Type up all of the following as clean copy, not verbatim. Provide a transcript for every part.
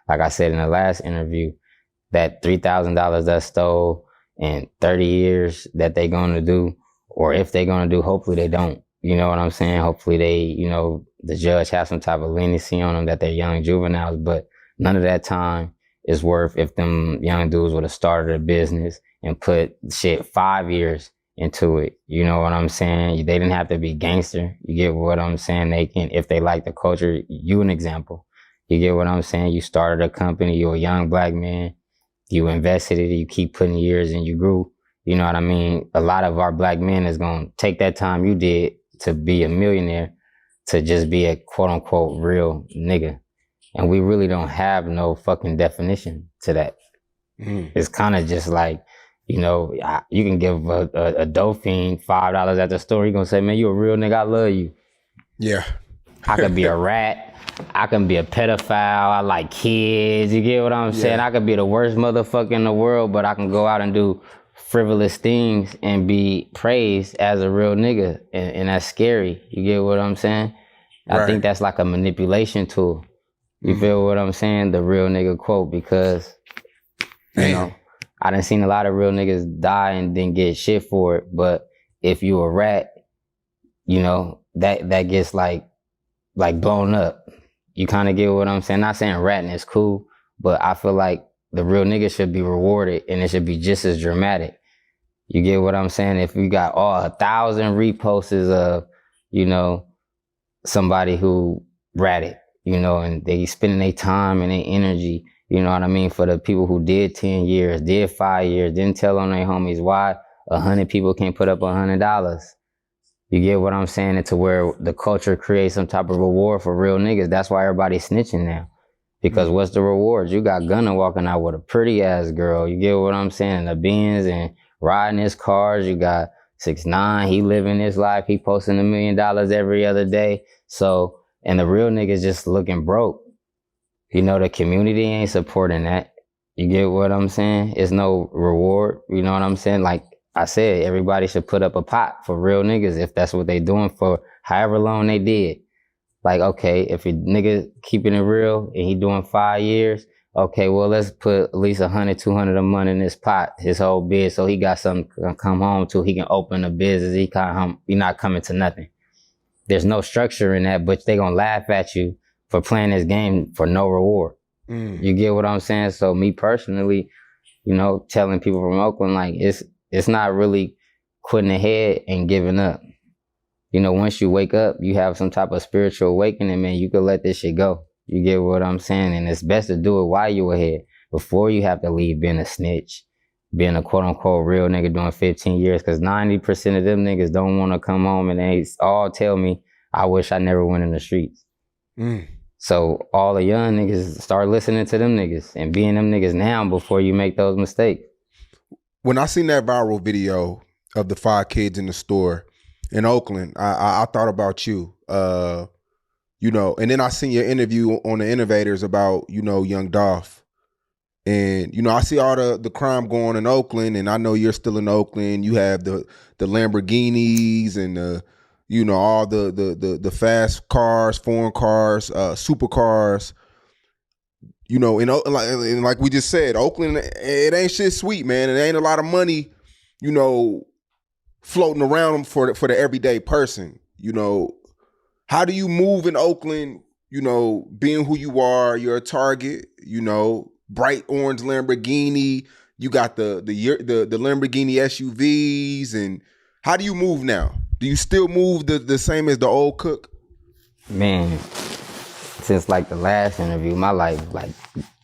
like I said in the last interview, that $3,000 that stole in 30 years that they gonna do, or if they gonna do, hopefully they don't. You know what I'm saying? Hopefully they, the judge has some type of leniency on them that they're young juveniles, but none of that time is worth if them young dudes would have started a business and put 5 years into it. You know what I'm saying? They didn't have to be gangster. You get what I'm saying? They can, if they like the culture, you an example. You get what I'm saying? You started a company, you're a young black man, you invested it, you keep putting years and you grew. You know what I mean? A lot of our black men is going to take that time you did to be a millionaire to just be a quote unquote real nigga. And we really don't have no fucking definition to that. It's kind of just like, you can give a dope fiend $5 at the store. He gonna say, man, you a real nigga, I love you. Yeah. I could be a rat. I can be a pedophile. I like kids. You get what I'm saying? I could be the worst motherfucker in the world, but I can go out and do frivolous things and be praised as a real nigga. And that's scary. You get what I'm saying? Right. I think that's like a manipulation tool. You feel what I'm saying? The real nigga quote, because, I done seen a lot of real niggas die and didn't get shit for it. But if you a rat, that gets like blown up. You kind of get what I'm saying? Not saying ratting is cool, but I feel like the real nigga should be rewarded and it should be just as dramatic. You get what I'm saying? If we got 1,000 reposts of, somebody who ratted, and they spending their time and their energy, you know what I mean? For the people who did 10 years, did 5 years, didn't tell on their homies why 100 people can't put up $100. You get what I'm saying? And to where the culture creates some type of reward for real niggas. That's why everybody's snitching now. Because what's the reward? You got Gunna walking out with a pretty ass girl. You get what I'm saying? The Benz and riding his cars. You got 6ix9ine. He living his life. He posting $1 million every other day. So, and the real niggas just looking broke. The community ain't supporting that. You get what I'm saying? It's no reward. You know what I'm saying? Like I said, everybody should put up a pot for real niggas if that's what they doing for however long they did. Like, okay, if a nigga keeping it real and he doing 5 years, okay, well, let's put at least 100, 200 a month in this pot, his whole biz, so he got something to come home to. He can open a business. He not coming to nothing. There's no structure in that, but they gonna laugh at you for playing this game for no reward. You get what I'm saying? So me personally, telling people from Oakland, like, it's not really quitting ahead and giving up. Once you wake up, you have some type of spiritual awakening, man, you can let this shit go. You get what I'm saying? And it's best to do it while you ahead, before you have to leave being a snitch, being a quote unquote real nigga doing 15 years, because 90% of them niggas don't want to come home and they all tell me, I wish I never went in the streets. So all the young niggas start listening to them niggas and being them niggas now before you make those mistakes. When I seen that viral video of the 5 kids in the store in Oakland, I thought about you, and then I seen your interview on the Innovators about, Young Dolph. And, I see all the crime going in Oakland, and I know you're still in Oakland. You have the Lamborghinis and all the fast cars, foreign cars, supercars. And like we just said, Oakland, it ain't shit sweet, man. It ain't a lot of money, floating around for the everyday person. How do you move in Oakland? Being who you are, you're a Target. Bright orange Lamborghini. You got the Lamborghini SUVs, and how do you move now? Do you still move the same as the old Cook? Man, since like the last interview, my life like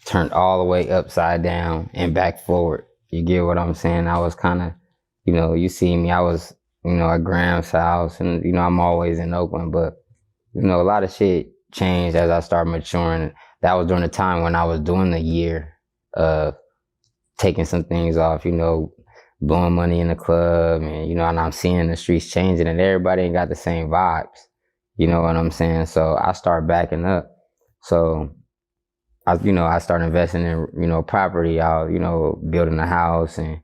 turned all the way upside down and back forward. You get what I'm saying? I was kind of, you see me, I was, at Graham's house, and, I'm always in Oakland, but, a lot of shit changed as I started maturing. That was during the time when I was doing the year of taking some things off, blowing money in the club, and, and I'm seeing the streets changing and everybody ain't got the same vibes. You know what I'm saying? So I start backing up. So I started investing in, property. I was, building a house and,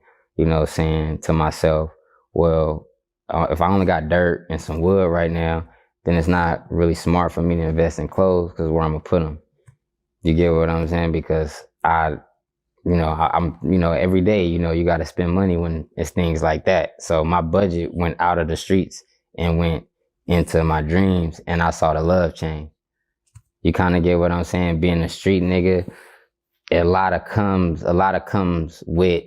saying to myself, well, if I only got dirt and some wood right now, then it's not really smart for me to invest in clothes, because where I'm gonna put them. You get what I'm saying? Because I'm, every day, you got to spend money when it's things like that. So my budget went out of the streets and went into my dreams, and I saw the love change. You kind of get what I'm saying? Being a street nigga, a lot of comes with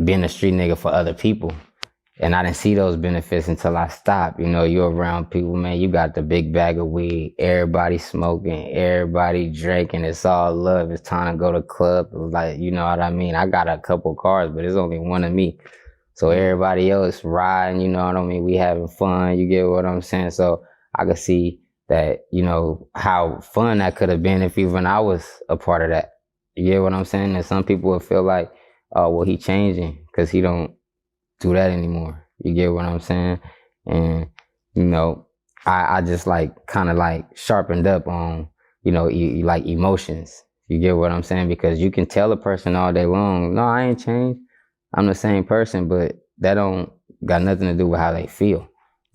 being a street nigga for other people. And I didn't see those benefits until I stopped. You're around people, man, you got the big bag of weed, everybody smoking, everybody drinking, it's all love, it's time to go to club. Like, you know what I mean? I got a couple cars, but it's only one of me. So everybody else riding, you know what I mean? We having fun, you get what I'm saying? So I could see that, how fun that could have been if even I was a part of that. You get what I'm saying? And some people would feel like, oh, well, he changing because he don't do that anymore. You get what I'm saying? And, I just kind of sharpened up on, like emotions. You get what I'm saying? Because you can tell a person all day long, no, I ain't changed. I'm the same person, but that don't got nothing to do with how they feel.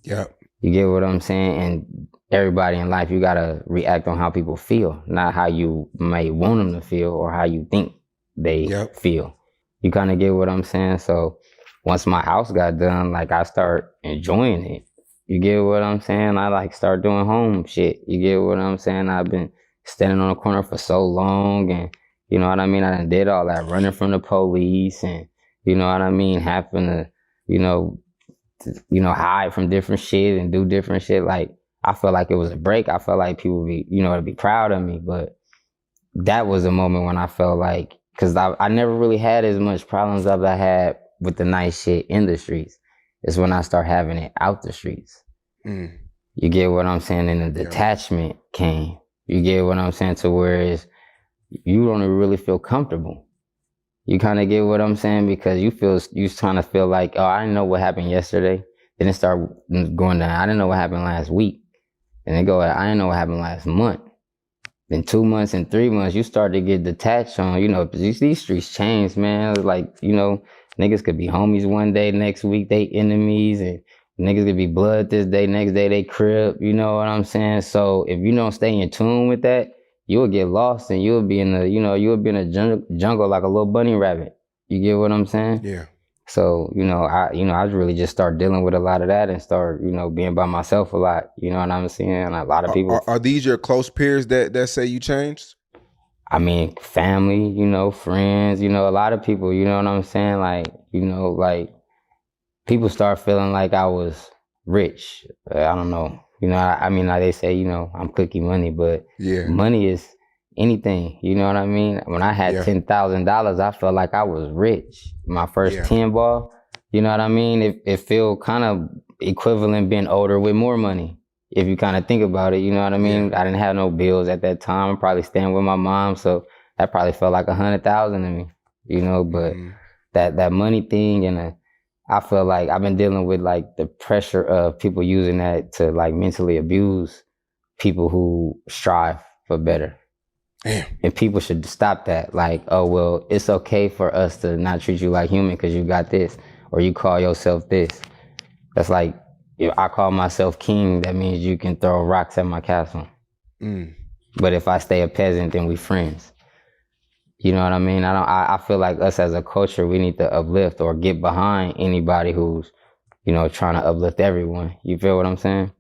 Yeah. You get what I'm saying? And everybody in life, you got to react on how people feel, not how you may want them to feel or how you think they feel. You kind of get what I'm saying? So once my house got done, I start enjoying it. You get what I'm saying? I start doing home shit. You get what I'm saying? I've been standing on the corner for so long, and you know what I mean? I done did all that, running from the police, and you know what I mean? Having to, hide from different shit and do different shit. I felt like it was a break. I felt like people be, to be proud of me. But that was a moment when I felt like, because I never really had as much problems as I had with the nice shit in the streets. It's when I start having it out the streets. Mm. You get what I'm saying? And the detachment came. You get what I'm saying? To where you don't even really feel comfortable. You kind of get what I'm saying? Because you kind of feel like, oh, I didn't know what happened yesterday. Then it started going down. I didn't know what happened last week. And I didn't know what happened last month. Then 2 months and 3 months, you start to get detached on, these streets change, man. It's niggas could be homies one day, next week they enemies, and niggas could be blood this day, next day they crib, you know what I'm saying? So if you don't stay in tune with that, you'll get lost and you'll be in a jungle like a little bunny rabbit. You get what I'm saying? Yeah. So, I really just start dealing with a lot of that and start, being by myself a lot. You know what I'm saying? A lot of people. Are these your close peers that say you changed? I mean, family, friends, a lot of people, you know what I'm saying? People start feeling like I was rich. I don't know. Like they say, I'm cookie money, but money is anything. You know what I mean? When I had $10,000, I felt like I was rich. My first 10 ball, you know what I mean? It feel kind of equivalent being older with more money. If you kind of think about it, you know what I mean? I didn't have no bills at that time. I'm probably staying with my mom, so that probably felt like 100,000 to me, but that money thing, and I feel like I've been dealing with the pressure of people using that to mentally abuse people who strive for better. Damn. And people should stop that. Oh, well, it's okay for us to not treat you like human because you got this, or you call yourself this. That's if I call myself king, that means you can throw rocks at my castle. But if I stay a peasant, then we friends. You know what I mean? I feel like us as a culture, we need to uplift or get behind anybody who's, trying to uplift everyone. You feel what I'm saying?